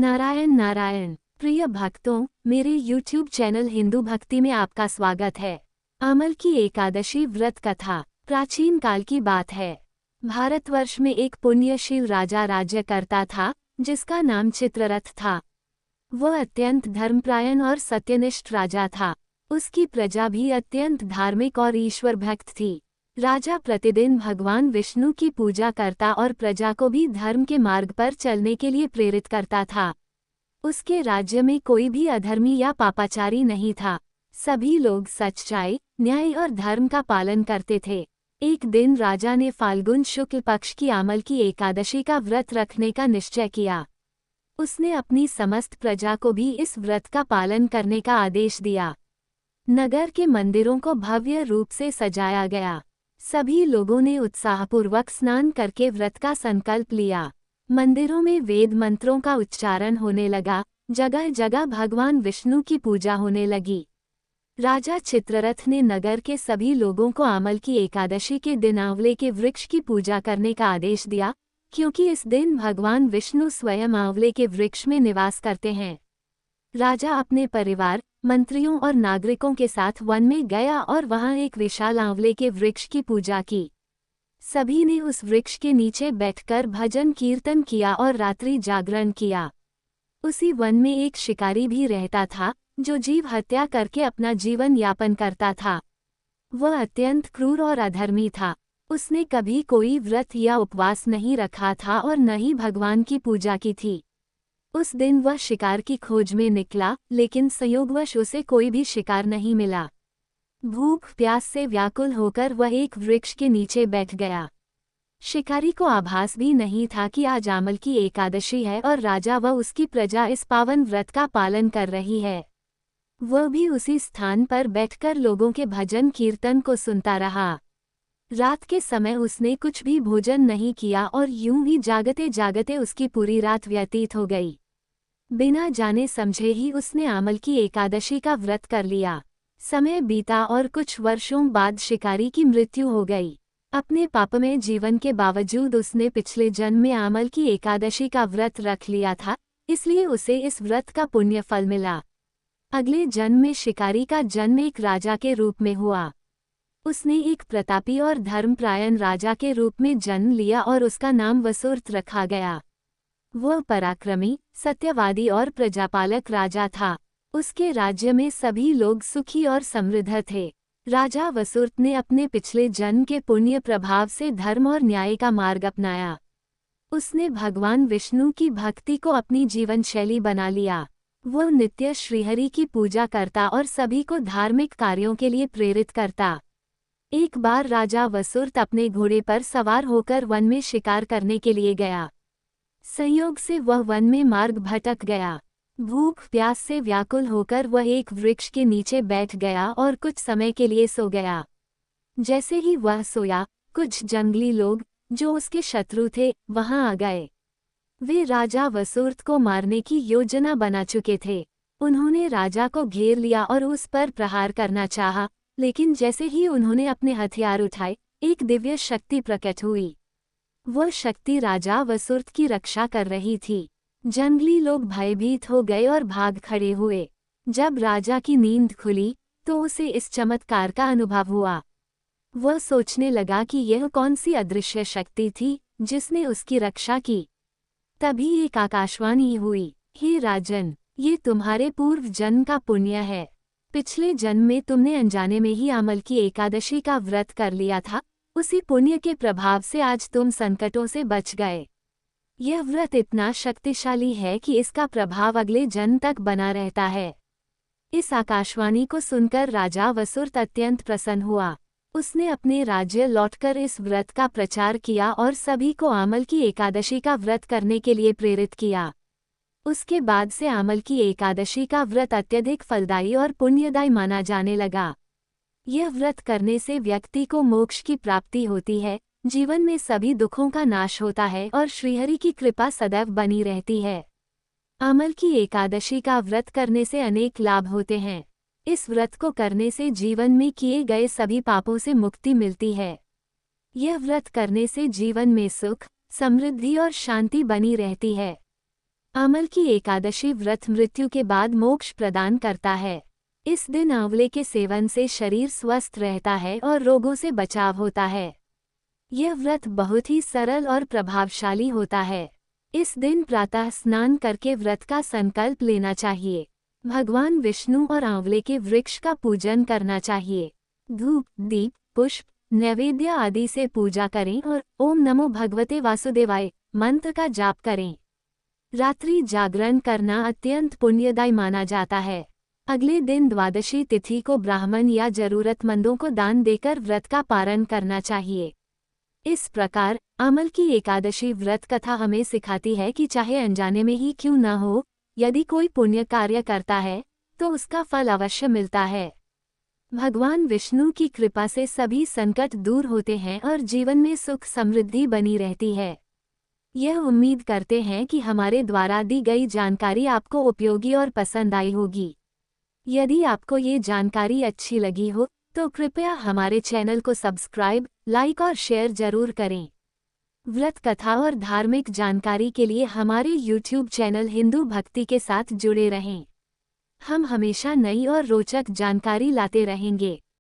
नारायण नारायण। प्रिय भक्तों, मेरे YouTube चैनल हिंदू भक्ति में आपका स्वागत है। अमल की एकादशी व्रत कथा प्राचीन काल की बात है। भारतवर्ष में एक पुण्यशील राजा राज्य करता था, जिसका नाम चित्ररथ था। वह अत्यंत धर्मपरायण और सत्यनिष्ठ राजा था। उसकी प्रजा भी अत्यंत धार्मिक और ईश्वर भक्त थी। राजा प्रतिदिन भगवान विष्णु की पूजा करता और प्रजा को भी धर्म के मार्ग पर चलने के लिए प्रेरित करता था। उसके राज्य में कोई भी अधर्मी या पापाचारी नहीं था। सभी लोग सच्चाई, न्याय और धर्म का पालन करते थे। एक दिन राजा ने फाल्गुन शुक्ल पक्ष की अमल की एकादशी का व्रत रखने का निश्चय किया। उसने अपनी समस्त प्रजा को भी इस व्रत का पालन करने का आदेश दिया। नगर के मंदिरों को भव्य रूप से सजाया गया। सभी लोगों ने उत्साहपूर्वक स्नान करके व्रत का संकल्प लिया। मंदिरों में वेद मंत्रों का उच्चारण होने लगा। जगह जगह भगवान विष्णु की पूजा होने लगी। राजा चित्ररथ ने नगर के सभी लोगों को अमल की एकादशी के दिन आंवले के वृक्ष की पूजा करने का आदेश दिया, क्योंकि इस दिन भगवान विष्णु स्वयं आंवले के वृक्ष में निवास करते हैं। राजा अपने परिवार, मंत्रियों और नागरिकों के साथ वन में गया और वहां एक विशाल आंवले के वृक्ष की पूजा की। सभी ने उस वृक्ष के नीचे बैठकर भजन कीर्तन किया और रात्रि जागरण किया। उसी वन में एक शिकारी भी रहता था, जो जीव हत्या करके अपना जीवन यापन करता था। वह अत्यंत क्रूर और अधर्मी था। उसने कभी कोई व्रत या उपवास नहीं रखा था और न ही भगवान की पूजा की थी। उस दिन वह शिकार की खोज में निकला, लेकिन संयोगवश उसे कोई भी शिकार नहीं मिला। भूख प्यास से व्याकुल होकर वह एक वृक्ष के नीचे बैठ गया। शिकारी को आभास भी नहीं था कि आज अमल की एकादशी है और राजा व उसकी प्रजा इस पावन व्रत का पालन कर रही है। वह भी उसी स्थान पर बैठकर लोगों के भजन कीर्तन को सुनता रहा। रात के समय उसने कुछ भी भोजन नहीं किया और यूं ही जागते जागते उसकी पूरी रात व्यतीत हो गई। बिना जाने समझे ही उसने अमल की एकादशी का व्रत कर लिया। समय बीता और कुछ वर्षों बाद शिकारी की मृत्यु हो गई। अपने पापमय जीवन के बावजूद उसने पिछले जन्म में अमल की एकादशी का व्रत रख लिया था, इसलिए उसे इस व्रत का पुण्य फल मिला। अगले जन्म में शिकारी का जन्म एक राजा के रूप में हुआ। उसने एक प्रतापी और धर्मपरायण राजा के रूप में जन्म लिया और उसका नाम वसुर्त रखा गया। वह पराक्रमी, सत्यवादी और प्रजापालक राजा था। उसके राज्य में सभी लोग सुखी और समृद्ध थे। राजा वसुर्त ने अपने पिछले जन्म के पुण्य प्रभाव से धर्म और न्याय का मार्ग अपनाया। उसने भगवान विष्णु की भक्ति को अपनी जीवन शैली बना लिया। वह नित्य श्रीहरि की पूजा करता और सभी को धार्मिक कार्यों के लिए प्रेरित करता। एक बार राजा वसुर्त अपने घोड़े पर सवार होकर वन में शिकार करने के लिए गया। संयोग से वह वन में मार्ग भटक गया। भूख प्यास से व्याकुल होकर वह एक वृक्ष के नीचे बैठ गया और कुछ समय के लिए सो गया। जैसे ही वह सोया, कुछ जंगली लोग, जो उसके शत्रु थे, वहां आ गए। वे राजा वसुर्त को मारने की योजना बना चुके थे। उन्होंने राजा को घेर लिया और उस पर प्रहार करना चाहा, लेकिन जैसे ही उन्होंने अपने हथियार उठाए, एक दिव्य शक्ति प्रकट हुई। वह शक्ति राजा वसुर्त की रक्षा कर रही थी। जंगली लोग भयभीत हो गए और भाग खड़े हुए। जब राजा की नींद खुली, तो उसे इस चमत्कार का अनुभव हुआ। वह सोचने लगा कि यह कौन सी अदृश्य शक्ति थी, जिसने उसकी रक्षा की। तभी एक आकाशवाणी हुई, हे राजन, ये तुम्हारे पूर्व जन्म का पुण्य है। पिछले जन्म में तुमने अनजाने में ही अमल की एकादशी का व्रत कर लिया था। उसी पुण्य के प्रभाव से आज तुम संकटों से बच गए। यह व्रत इतना शक्तिशाली है कि इसका प्रभाव अगले जन्म तक बना रहता है। इस आकाशवाणी को सुनकर राजा वसुर्त अत्यंत प्रसन्न हुआ। उसने अपने राज्य लौटकर इस व्रत का प्रचार किया और सभी को अमल की एकादशी का व्रत करने के लिए प्रेरित किया। उसके बाद से अमल की एकादशी का व्रत अत्यधिक फलदायी और पुण्यदायी माना जाने लगा। यह व्रत करने से व्यक्ति को मोक्ष की प्राप्ति होती है, जीवन में सभी दुखों का नाश होता है और श्रीहरि की कृपा सदैव बनी रहती है। अमल की एकादशी का व्रत करने से अनेक लाभ होते हैं। इस व्रत को करने से जीवन में किए गए सभी पापों से मुक्ति मिलती है। यह व्रत करने से जीवन में सुख, समृद्धि और शांति बनी रहती है। आमल की एकादशी व्रत मृत्यु के बाद मोक्ष प्रदान करता है। इस दिन आंवले के सेवन से शरीर स्वस्थ रहता है और रोगों से बचाव होता है। यह व्रत बहुत ही सरल और प्रभावशाली होता है। इस दिन प्रातः स्नान करके व्रत का संकल्प लेना चाहिए। भगवान विष्णु और आंवले के वृक्ष का पूजन करना चाहिए। धूप, दीप, पुष्प, नैवेद्य आदि से पूजा करें और ओम नमो भगवते वासुदेवाय मंत्र का जाप करें। रात्रि जागरण करना अत्यंत पुण्यदायी माना जाता है। अगले दिन द्वादशी तिथि को ब्राह्मण या जरूरतमंदों को दान देकर व्रत का पारण करना चाहिए। इस प्रकार आमल की एकादशी व्रत कथा हमें सिखाती है कि चाहे अनजाने में ही क्यों न हो, यदि कोई पुण्य कार्य करता है तो उसका फल अवश्य मिलता है। भगवान विष्णु की कृपा से सभी संकट दूर होते हैं और जीवन में सुख समृद्धि बनी रहती है। यह उम्मीद करते हैं कि हमारे द्वारा दी गई जानकारी आपको उपयोगी और पसंद आई होगी। यदि आपको ये जानकारी अच्छी लगी हो तो कृपया हमारे चैनल को सब्सक्राइब, लाइक और शेयर जरूर करें। व्रत कथा और धार्मिक जानकारी के लिए हमारे YouTube चैनल हिंदू भक्ति के साथ जुड़े रहें। हम हमेशा नई और रोचक जानकारी लाते रहेंगे।